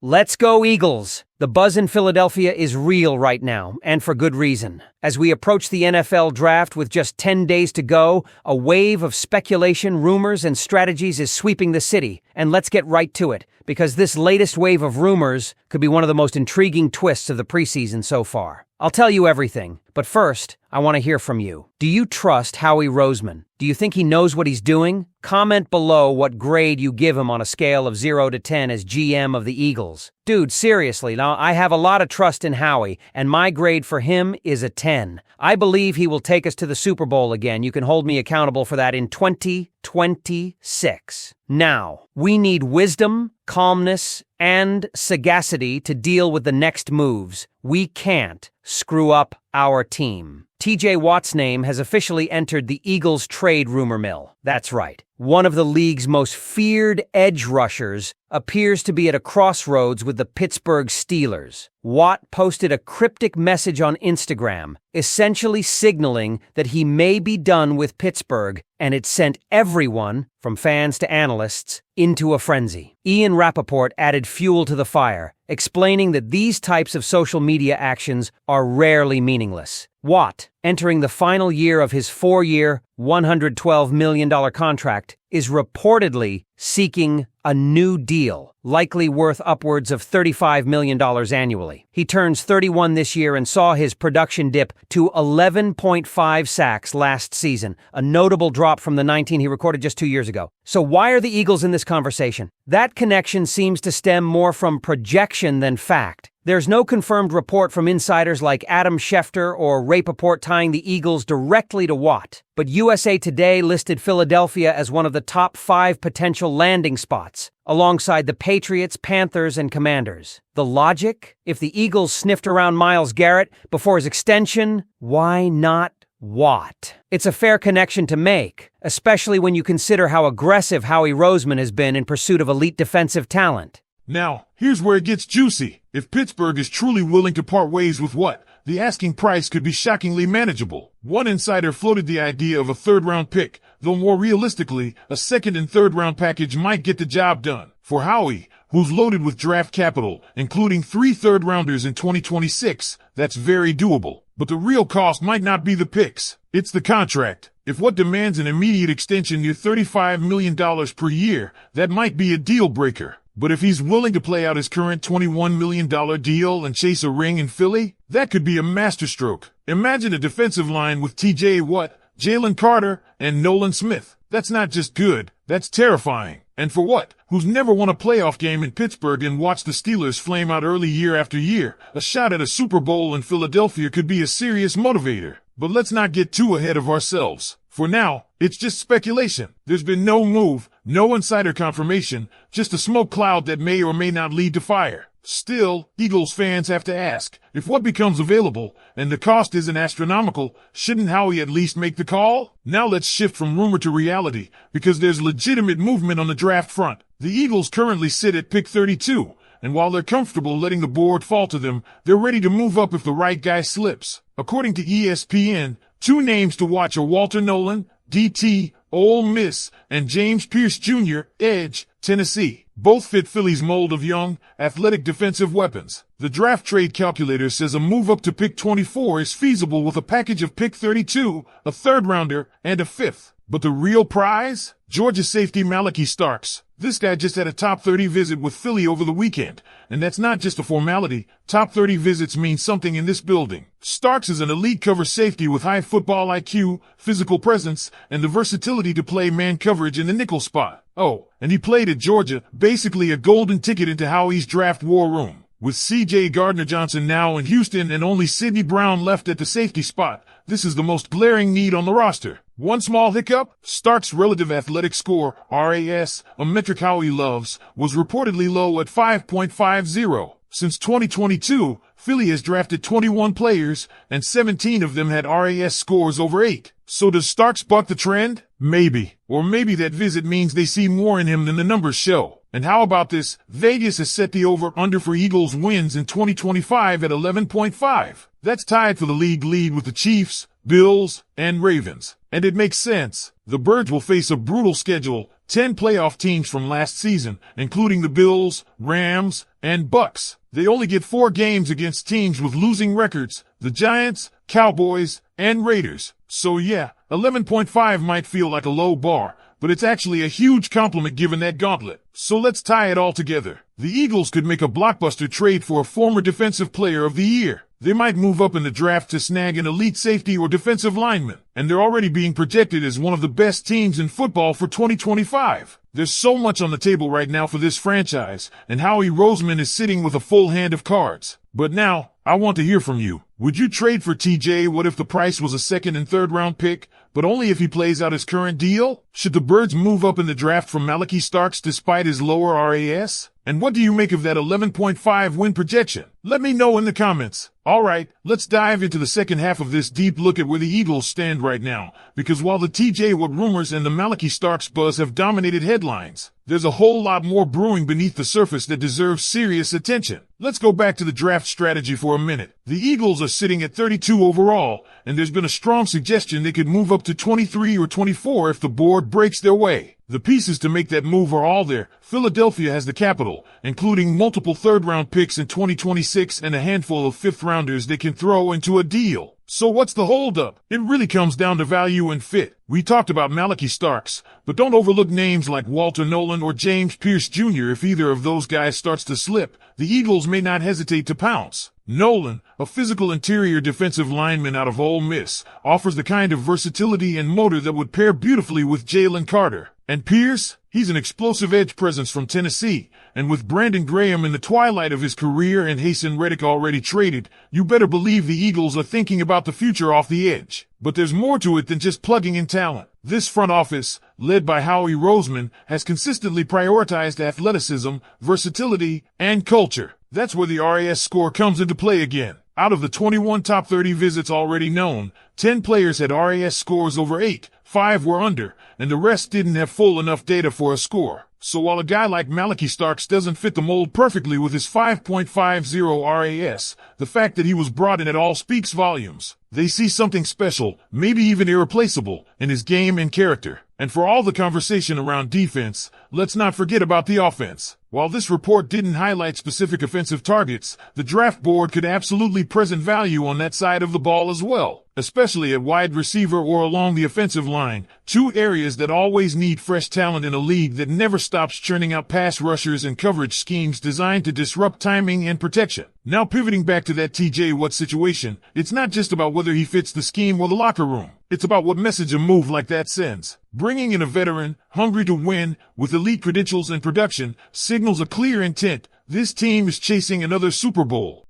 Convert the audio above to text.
Let's go, Eagles! The buzz in Philadelphia is real right now, and for good reason. As we approach the NFL draft with just 10 days to go, a wave of speculation, rumors, and strategies is sweeping the city. And let's get right to it, because this latest wave of rumors could be one of the most intriguing twists of the preseason so far. I'll tell you everything, but first, I want to hear from you. Do you trust Howie Roseman? Do you think he knows what he's doing? Comment below what grade you give him on a scale of 0 to 10 as GM of the Eagles. Dude, seriously, now I have a lot of trust in Howie, and my grade for him is a 10. I believe he will take us to the Super Bowl again. You can hold me accountable for that in 2026. Now, we need wisdom, calmness, and sagacity to deal with the next moves. We can't screw up our team. TJ Watt's name has officially entered the Eagles trade rumor mill. That's right. One of the league's most feared edge rushers appears to be at a crossroads with the Pittsburgh Steelers. Watt posted a cryptic message on Instagram, essentially signaling that he may be done with Pittsburgh, and it sent everyone, from fans to analysts, into a frenzy. Ian Rappaport added fuel to the fire, explaining that these types of social media actions are rarely meaningless. Watt, entering the final year of his 4-year, $112 million contract, is reportedly seeking a new deal, likely worth upwards of $35 million annually. He turns 31 this year and saw his production dip to 11.5 sacks last season, a notable drop from the 19 he recorded just 2 years ago. So why are the Eagles in this conversation? That connection seems to stem more from projection than fact. There's no confirmed report from insiders like Adam Schefter or Rappaport tying the Eagles directly to Watt. But USA Today listed Philadelphia as one of the top 5 potential landing spots, alongside the Patriots, Panthers, and Commanders. The logic? If the Eagles sniffed around Myles Garrett before his extension, why not Watt? It's a fair connection to make, especially when you consider how aggressive Howie Roseman has been in pursuit of elite defensive talent. Now, here's where it gets juicy. If Pittsburgh is truly willing to part ways with Watt, the asking price could be shockingly manageable. One insider floated the idea of a third-round pick, though more realistically, a second and third-round package might get the job done. For Howie, who's loaded with draft capital, including 3 third-rounders in 2026, that's very doable. But the real cost might not be the picks. It's the contract. If Watt demands an immediate extension near $35 million per year, that might be a deal-breaker. But if he's willing to play out his current $21 million deal and chase a ring in Philly, that could be a masterstroke. Imagine a defensive line with TJ Watt, Jalen Carter, and Nolan Smith. That's not just good, that's terrifying. And for Watt, who's never won a playoff game in Pittsburgh and watched the Steelers flame out early year after year, a shot at a Super Bowl in Philadelphia could be a serious motivator. But let's not get too ahead of ourselves. For now, it's just speculation. There's been no move, no insider confirmation, just a smoke cloud that may or may not lead to fire. Still, Eagles fans have to ask, if Watt becomes available, and the cost isn't astronomical, shouldn't Howie at least make the call? Now let's shift from rumor to reality, because there's legitimate movement on the draft front. The Eagles currently sit at pick 32, and while they're comfortable letting the board fall to them, they're ready to move up if the right guy slips. According to ESPN, 2 names to watch are Walter Nolan, DT, Ole Miss, and James Pierce Jr., Edge, Tennessee. Both fit Philly's mold of young, athletic defensive weapons. The draft trade calculator says a move up to pick 24 is feasible with a package of pick 32, a third-rounder, and a 5th. But the real prize? Georgia safety Malachi Starks. This guy just had a top 30 visit with Philly over the weekend. And that's not just a formality. Top 30 visits mean something in this building. Starks is an elite cover safety with high football IQ, physical presence, and the versatility to play man coverage in the nickel spot. Oh, and he played at Georgia, basically a golden ticket into Howie's draft war room. With C.J. Gardner-Johnson now in Houston and only Sidney Brown left at the safety spot, this is the most glaring need on the roster. One small hiccup, Stark's relative athletic score, RAS, a metric Howie loves, was reportedly low at 5.50. Since 2022, Philly has drafted 21 players, and 17 of them had RAS scores over 8. So does Starks buck the trend? Maybe. Or maybe that visit means they see more in him than the numbers show. And how about this? Vegas has set the over-under for Eagles wins in 2025 at 11.5. That's tied for the league lead with the Chiefs, Bills, and Ravens. And it makes sense. The Birds will face a brutal schedule, 10 playoff teams from last season, including the Bills, Rams, and Bucks. They only get 4 games against teams with losing records, the Giants, Cowboys, and Raiders. So yeah, 11.5 might feel like a low bar, but it's actually a huge compliment given that gauntlet. So let's tie it all together. The Eagles could make a blockbuster trade for a former Defensive Player of the Year. They might move up in the draft to snag an elite safety or defensive lineman, and they're already being projected as one of the best teams in football for 2025. There's so much on the table right now for this franchise, and Howie Roseman is sitting with a full hand of cards. But now, I want to hear from you. Would you trade for TJ? What if the price was a second and third round pick, but only if he plays out his current deal? Should the Birds move up in the draft from Malaki Starks despite his lower RAS? And what do you make of that 11.5 win projection? Let me know in the comments. Alright, let's dive into the second half of this deep look at where the Eagles stand right now, because while the TJ Watt rumors and the Malaki Starks buzz have dominated headlines, there's a whole lot more brewing beneath the surface that deserves serious attention. Let's go back to the draft strategy for a minute. The Eagles are sitting at 32 overall, and there's been a strong suggestion they could move up to 23 or 24 if the board breaks their way. The pieces to make that move are all there. Philadelphia has the capital, including multiple third-round picks in 2026 and a handful of fifth-rounders they can throw into a deal. So what's the holdup? It really comes down to value and fit. We talked about Malaki Starks, but don't overlook names like Walter Nolan or James Pierce Jr. If either of those guys starts to slip, the Eagles may not hesitate to pounce. Nolan, a physical interior defensive lineman out of Ole Miss, offers the kind of versatility and motor that would pair beautifully with Jalen Carter. And Pierce, he's an explosive edge presence from Tennessee, and with Brandon Graham in the twilight of his career and Haason Reddick already traded, you better believe the Eagles are thinking about the future off the edge. But there's more to it than just plugging in talent. This front office, led by Howie Roseman, has consistently prioritized athleticism, versatility, and culture. That's where the RAS score comes into play again. Out of the 21 top 30 visits already known, 10 players had RAS scores over 8, 5 were under, and the rest didn't have full enough data for a score. So while a guy like Malaki Starks doesn't fit the mold perfectly with his 5.50 RAS, the fact that he was brought in at all speaks volumes. They see something special, maybe even irreplaceable, in his game and character. And for all the conversation around defense, let's not forget about the offense. While this report didn't highlight specific offensive targets, the draft board could absolutely present value on that side of the ball as well, especially at wide receiver or along the offensive line, 2 areas that always need fresh talent in a league that never stops churning out pass rushers and coverage schemes designed to disrupt timing and protection. Now pivoting back to that TJ Watt situation, it's not just about whether he fits the scheme or the locker room. It's about what message a move like that sends. Bringing in a veteran, hungry to win, with elite credentials and production, signals a clear intent. This team is chasing another Super Bowl.